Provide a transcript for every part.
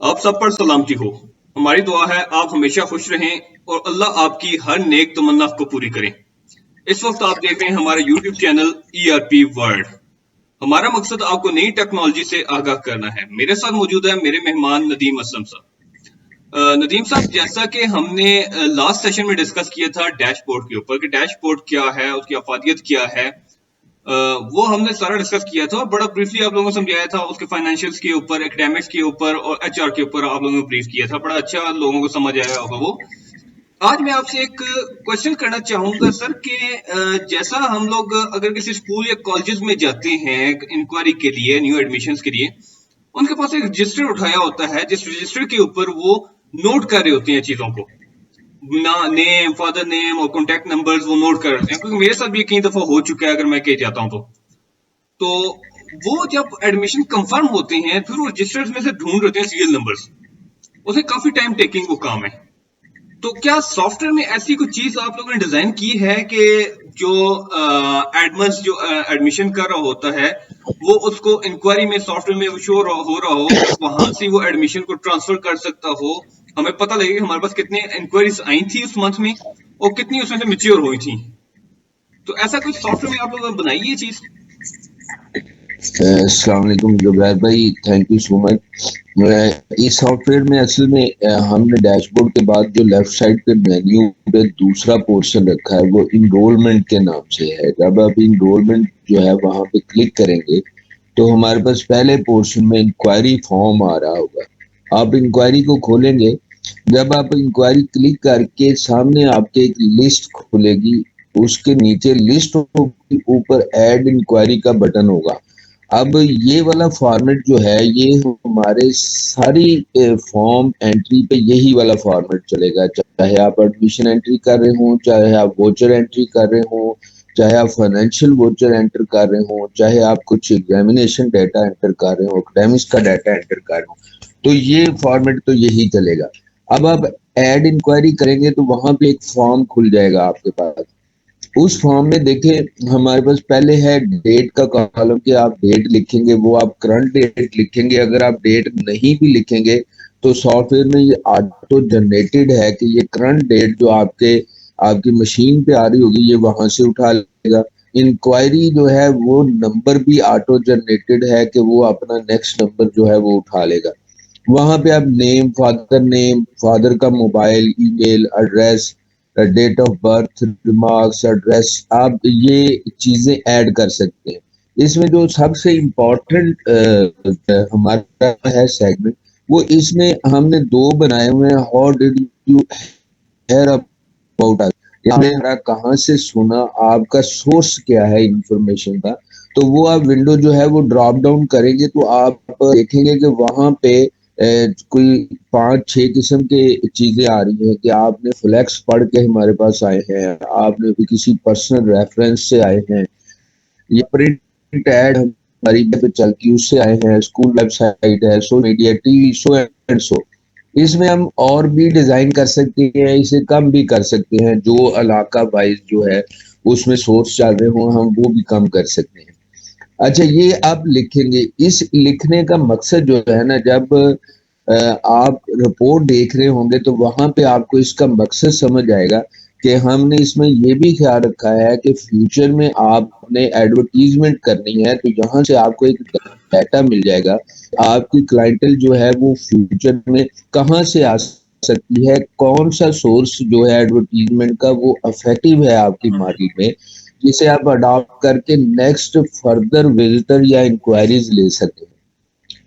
आप सब पर सलामती हो। हमारी दुआ है आप हमेशा खुश रहें और अल्लाह आपकी हर नेक तमन्ना को पूरी करें। इस वक्त आप देख रहे हैं हमारा यूट्यूब चैनल ERP वर्ल्ड। हमारा मकसद आपको नई टेक्नोलॉजी से आगाह करना है। मेरे साथ मौजूद है मेरे मेहमान नदीम असलम साहब। नदीम साहब, जैसा कि हमने लास्ट सेशन में डिस्कस किया था डैशबोर्ड के ऊपर कि डैशबोर्ड क्या है, उसकी अफादियत क्या है, वो हमने सारा डिस्कस किया था और बड़ा ब्रीफली आप लोगों को समझाया था। उसके फाइनेंशियल्स के ऊपर, एकेडमिक्स के ऊपर और HR के ऊपर आप लोगों ने ब्रीफ किया था। बड़ा अच्छा लोगों को समझ आया होगा वो। आज मैं आपसे एक क्वेश्चन करना चाहूंगा सर कि जैसा हम लोग अगर किसी स्कूल या कॉलेजेस में जाते हैं इंक्वायरी के लिए, न्यू एडमिशन्स के लिए, उनके पास एक रजिस्टर उठाया होता है जिस रजिस्टर के ऊपर वो नोट कर रहे होते हैं चीजों को, ना नेम, फादर नेम और कॉन्टेक्ट नंबर्स वो नोट कर रहे हैं। क्योंकि मेरे साथ भी कई दफा हो चुका है, अगर मैं कहीं जाता हूँ तो वो जब एडमिशन कंफर्म होते हैं फिर वो रजिस्टर्स में से ढूंढ रहे हैं सीरियल नंबर्स। उसे काफी टाइम टेकिंग वो काम है। तो क्या सॉफ्टवेयर में ऐसी कुछ चीज आप लोगों ने डिजाइन की है कि जो एडमन्स जो एडमिशन कर रहा होता है वो उसको इंक्वायरी में सॉफ्टवेयर में शो हो रहा हो, वहां से वो एडमिशन को ट्रांसफर कर सकता हो, हमें पता लगे कि हमारे पास कितने इंक्वायरीज आई थी उस मंथ में और कितनी उसमें से मैच्योर हुई थी। तो ऐसा कुछ सॉफ्टवेयर में आप लोगों ने बनाई है चीज? अस्सलाम वालेकुम जुबैर भाई, थैंक यू सो मच। इस सॉफ्टवेयर में असल में हमने डैशबोर्ड के बाद जो लेफ्ट साइड पे मेन्यू पे दूसरा पोर्शन रखा है वो इनरोलमेंट के नाम से है। जब आप इनरोलमेंट जो है वहां पे क्लिक करेंगे तो हमारे पास पहले पोर्शन में इंक्वायरी फॉर्म आ रहा होगा। आप इंक्वायरी को खोलेंगे। जब आप इंक्वायरी क्लिक करके सामने आपके एक लिस्ट खुलेगी, उसके नीचे लिस्ट होगी, ऊपर ऐड इंक्वायरी का बटन होगा। अब ये वाला फॉर्मेट जो है ये हमारे सारी फॉर्म एंट्री पे यही वाला फॉर्मेट चलेगा। चाहे आप एडमिशन एंट्री कर रहे हो, चाहे आप वोचर एंट्री कर रहे हो, चाहे आप फाइनेंशियल वोचर एंटर कर रहे हो, चाहे आप कुछ एग्जामिनेशन डाटा एंटर कर रहे हो, एकेडमिक्स का डाटा एंटर कर रहे हो, तो ये फॉर्मेट तो यही चलेगा। अब आप ऐड इंक्वायरी करेंगे तो वहां पे एक फॉर्म खुल जाएगा आपके पास। उस फॉर्म में देखिए हमारे पास पहले है डेट का कॉलम कि आप डेट लिखेंगे, वो आप करंट डेट लिखेंगे। अगर आप डेट नहीं भी लिखेंगे तो सॉफ्टवेयर में ये ऑटो जनरेटेड है कि ये करंट डेट जो आपकी मशीन पे आ रही होगी ये वहां से उठा लेगा। इंक्वायरी जो है वो नंबर भी ऑटो जनरेटेड है कि वो अपना नेक्स्ट नंबर जो है वो उठा लेगा। वहां पे आप नेम, फादर का mobile, email address, date of birth, remarks, address, आप ये चीजें ऐड कर सकते हैं। इसमें जो सबसे इम्पोर्टेंट हमारा है सेगमेंट, वो इसमें हमने दो बनाए हुए हैं। How did you hear about us, यानी कहाँ से सुना, आपका सोर्स क्या है इंफॉर्मेशन का। तो वो आप विंडो जो है वो ड्रॉप डाउन करेंगे तो आप देखेंगे कि वहां पे कोई 5-6 किस्म के चीजें आ रही हैं कि आपने फ्लैक्स पढ़ के हमारे पास आए हैं, आपने भी किसी पर्सनल रेफरेंस से आए हैं, या प्रिंट एड हमारी पे चलती उससे आए हैं, स्कूल वेबसाइट है, social media, TV show and so. इसमें हम और भी डिजाइन कर सकते हैं, इसे कम भी कर सकते हैं। जो इलाका वाइज जो है उसमें सोर्स चल रहे हो हम वो भी कम कर सकते हैं। अच्छा, ये आप लिखेंगे। इस लिखने का मकसद जो है ना, जब आप रिपोर्ट देख रहे होंगे तो वहां पे आपको इसका मकसद समझ आएगा कि हमने इसमें ये भी ख्याल रखा है कि फ्यूचर में आपने एडवर्टीजमेंट करनी है तो यहाँ से आपको एक डाटा मिल जाएगा आपकी क्लाइंटल जो है वो फ्यूचर में कहाँ से आ सकती है, कौन सा सोर्स जो है एडवर्टीजमेंट का वो इफेक्टिव है आपकी मार्केट में, जिसे आप अडॉप्ट करके नेक्स्ट फर्दर विजिटर या इंक्वायरीज ले सकते हैं।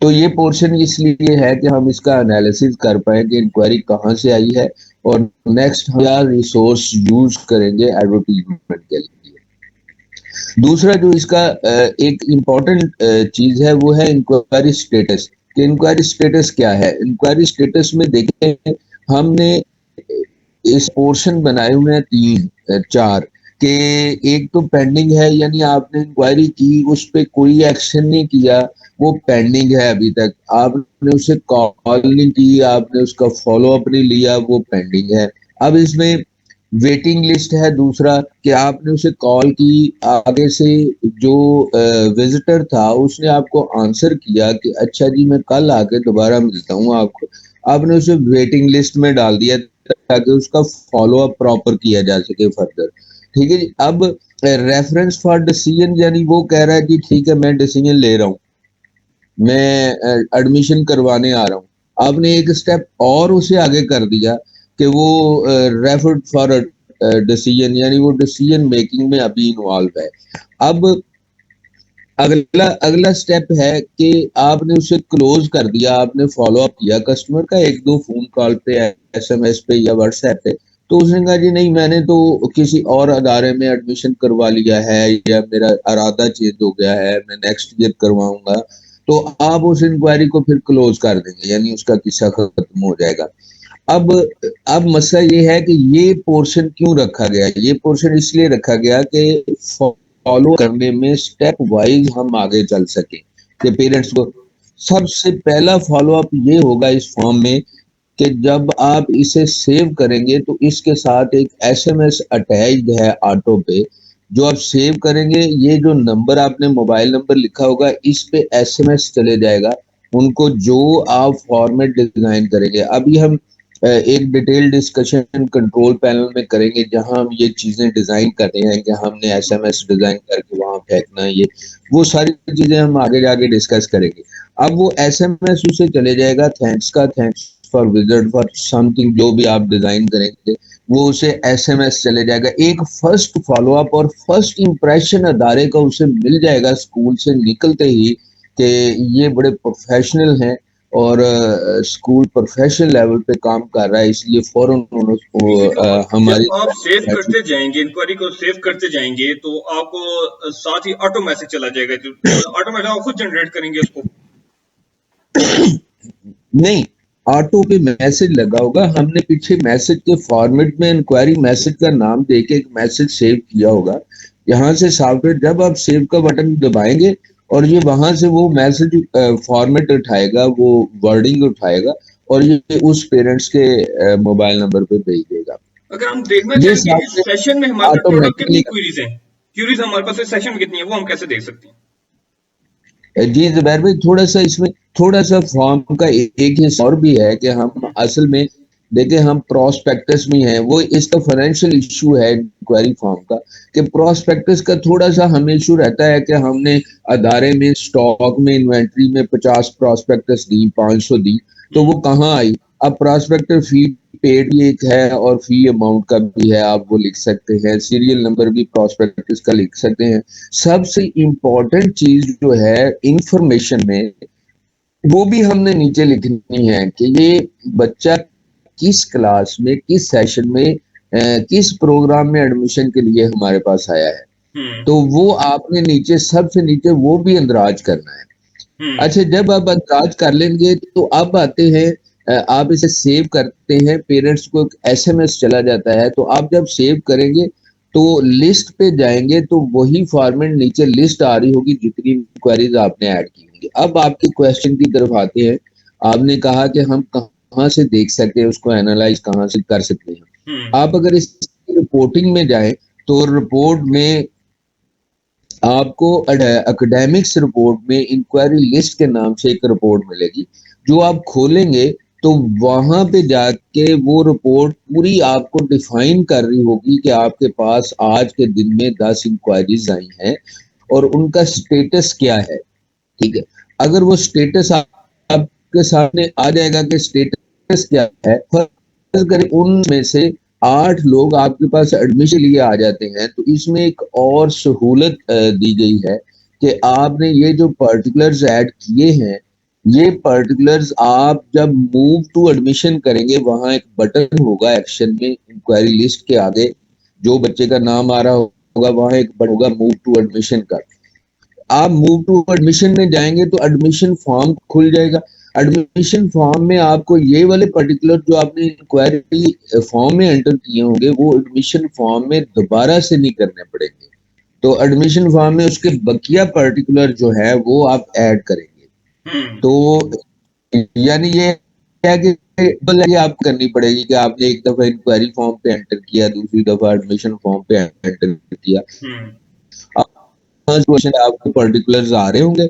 तो ये पोर्शन इसलिए है कि हम इसका एनालिसिस कर पाए कि इंक्वायरी कहाँ से आई है और नेक्स्ट हम क्या रिसोर्स यूज करेंगे एडवर्टीजमेंट के लिए। दूसरा जो इसका एक इम्पोर्टेंट चीज है वो है इंक्वायरी स्टेटस। कि इंक्वायरी स्टेटस क्या है। इंक्वायरी स्टेटस में देखें हमने इस पोर्शन बनाए हुए हैं 3-4 के। एक तो पेंडिंग है, यानी आपने इंक्वायरी की उस पर कोई एक्शन नहीं किया, वो पेंडिंग है अभी तक। आपने उसे कॉल नहीं की, आपने उसका फॉलो अप नहीं लिया, वो पेंडिंग है। अब इसमें वेटिंग लिस्ट है दूसरा, कि आपने उसे कॉल की, आगे से जो विजिटर था उसने आपको आंसर किया कि अच्छा जी मैं कल आके दोबारा मिलता हूँ आपको, आपने उसे वेटिंग लिस्ट में डाल दिया ताकि उसका फॉलो अप प्रॉपर किया जा सके फर्दर। ठीक है जी। अब रेफरेंस फॉर डिसीजन, यानी वो कह रहा है कि ठीक है मैं डिसीजन ले रहा हूँ, मैं एडमिशन करवाने आ रहा हूँ, आपने एक स्टेप और उसे आगे कर दिया कि वो रेफर्ड फॉर डिसीजन, यानी वो डिसीजन मेकिंग में अभी इन्वॉल्व है। अब अगला अगला स्टेप है कि आपने उसे क्लोज कर दिया, आपने फॉलो अप किया कस्टमर का एक दो फोन कॉल पे, एसएमएस पे या व्हाट्सएप पे, तो उसने कहा जी नहीं मैंने तो किसी और अदारे में एडमिशन करवा लिया है या मेरा इरादा चेंज हो गया है, मैं नेक्स्ट ईयर करवाऊंगा, तो आप उस इंक्वायरी को फिर क्लोज कर देंगे, यानी उसका किस्सा खत्म हो जाएगा। अब अब मसला ये है कि ये पोर्शन क्यों रखा गया, ये पोर्शन इसलिए रखा गया कि फॉलो करने में स्टेप वाइज हम आगे चल सकें, कि पेरेंट्स को सबसे पहला फॉलो अप ये होगा इस फॉर्म में कि जब आप इसे सेव करेंगे तो इसके साथ एक एसएमएस अटैच्ड है ऑटो पे, जो आप सेव करेंगे ये जो नंबर आपने मोबाइल नंबर लिखा होगा इस पे एसएमएस चले जाएगा उनको, जो आप फॉर्मेट डिजाइन करेंगे। अभी हम एक डिटेल डिस्कशन कंट्रोल पैनल में करेंगे जहां हम ये चीजें डिजाइन कर रहे हैं कि हमने एसएमएस डिजाइन करके वहां फेंकना है, ये वो सारी चीजें हम आगे जाके डिस्कस करेंगे। अब वो एसएमएस उसे चले जाएगा, थैंक्स का, thanks for visit for something, जो भी आप डिजाइन करेंगे वो उसे एसएमएस चले जाएगा। एक फर्स्ट फॉलो अप और फर्स्ट इंप्रेशन अदारे का उसे मिल जाएगा स्कूल से निकलते ही कि ये बड़े प्रोफेशनल हैं और स्कूल प्रोफेशनल लेवल पे काम कर रहा है, इसलिए फौरन ठीक है, तो उन्होंने हमारी जब आप सेव करते जाएंगे, इंक्वायरी को सेव करते जाएंगे, तो आपको साथ ही ऑटो मैसेज चला जाएगा, जो ऑटोमेटिक आप खुद जनरेट करेंगे उसको। नहीं, ऑटो पे मैसेज लगा होगा, हमने पीछे मैसेज के फॉर्मेट में इंक्वायरी मैसेज का नाम देके एक मैसेज सेव किया होगा। यहाँ से सॉफ्टवेयर जब आप सेव का बटन दबाएंगे और ये वहां से वो मैसेज फॉर्मेट उठाएगा, वो वर्डिंग उठाएगा और ये उस पेरेंट्स के मोबाइल नंबर पे भेज देगा। अगर हम देखना ये चाहें कि इस सॉफ्टवेयर सेशन में हमारे पास टोटल कितनी ऑटोमेटिकली, क्वेरीज हैं, क्यूरीज हमारे पास इस सेशन में कितनी है, वो हम कैसे देख सकते हैं? जी जुबैर भाई, थोड़ा सा इसमें थोड़ा सा फॉर्म का एक हिस्सा और भी है कि हम असल में देखें, हम प्रोस्पेक्टस में हैं, वो इसका फाइनेंशियल इशू है इंक्वायरी फॉर्म का, कि प्रोस्पेक्टस का थोड़ा सा हमें इशू रहता है कि हमने अदारे में स्टॉक में इन्वेंट्री में 50 प्रोस्पेक्टस दी, 500 दी, तो वो कहाँ आई। अब प्रोस्पेक्टस फी पेड भी एक है और फी अमाउंट का भी है, आप वो लिख सकते हैं, सीरियल नंबर भी प्रोस्पेक्टस का लिख सकते हैं। सबसे इम्पोर्टेंट चीज जो है इंफॉर्मेशन में, वो भी हमने नीचे लिखनी है कि ये बच्चा किस क्लास में, किस सेशन में, किस प्रोग्राम में एडमिशन के लिए हमारे पास आया है, हम्म। तो वो आपने नीचे सबसे नीचे वो भी अंदराज करना है। हम्म। अच्छा, जब आप अंदाज कर लेंगे तो अब आते हैं, आप इसे सेव करते हैं, पेरेंट्स को एक एसएमएस चला जाता है, तो आप जब सेव करेंगे तो लिस्ट पे जाएंगे तो वही फॉर्मेट नीचे लिस्ट आ रही होगी जितनी इंक्वायरीज आपने ऐड की होंगी। अब आपके क्वेश्चन की तरफ आते हैं, आपने कहा कि हम कहाँ से देख सकते हैं उसको, एनालाइज कहाँ से कर सकते हैं। हम्म। आप अगर इस रिपोर्टिंग में जाएं तो रिपोर्ट में आपको एकेडमिक्स रिपोर्ट में इंक्वायरी लिस्ट के नाम से एक रिपोर्ट मिलेगी, जो आप खोलेंगे तो वहां पे जाके वो रिपोर्ट पूरी आपको डिफाइन कर रही होगी कि आपके पास आज के दिन में 10 इंक्वायरीज आई हैं और उनका स्टेटस क्या है। ठीक है, अगर वो स्टेटस आपके सामने आ जाएगा कि स्टेटस क्या है, फर्ज करें उनमें से 8 लोग आपके पास एडमिशन लिए आ जाते हैं, तो इसमें एक और सहूलत दी गई है कि आपने ये जो पर्टिकुलर्स ऐड किए हैं, ये पर्टिकुलर्स आप जब मूव टू एडमिशन करेंगे वहां एक बटन होगा एक्शन में इंक्वायरी लिस्ट के आगे, जो बच्चे का नाम आ रहा होगा वहां एक बटन होगा मूव टू एडमिशन का, आप मूव टू एडमिशन में जाएंगे तो एडमिशन फॉर्म खुल जाएगा। एडमिशन फॉर्म में आपको ये वाले पर्टिकुलर जो आपने इंक्वायरी फॉर्म में एंटर किए होंगे वो एडमिशन फॉर्म में दोबारा से नहीं करने पड़ेंगे, तो एडमिशन फॉर्म में उसके बकिया पर्टिकुलर जो है वो आप ऐड करेंगे। हम्म। तो यानी ये है कि ये आप करनी पड़ेगी कि आपने एक दफा इंक्वायरी फॉर्म पे एंटर किया, दूसरी दफा एडमिशन फॉर्म पे एंटर किया, हम्म, क्वेश्चन आपको पर्टिकुलर्स आ रहे होंगे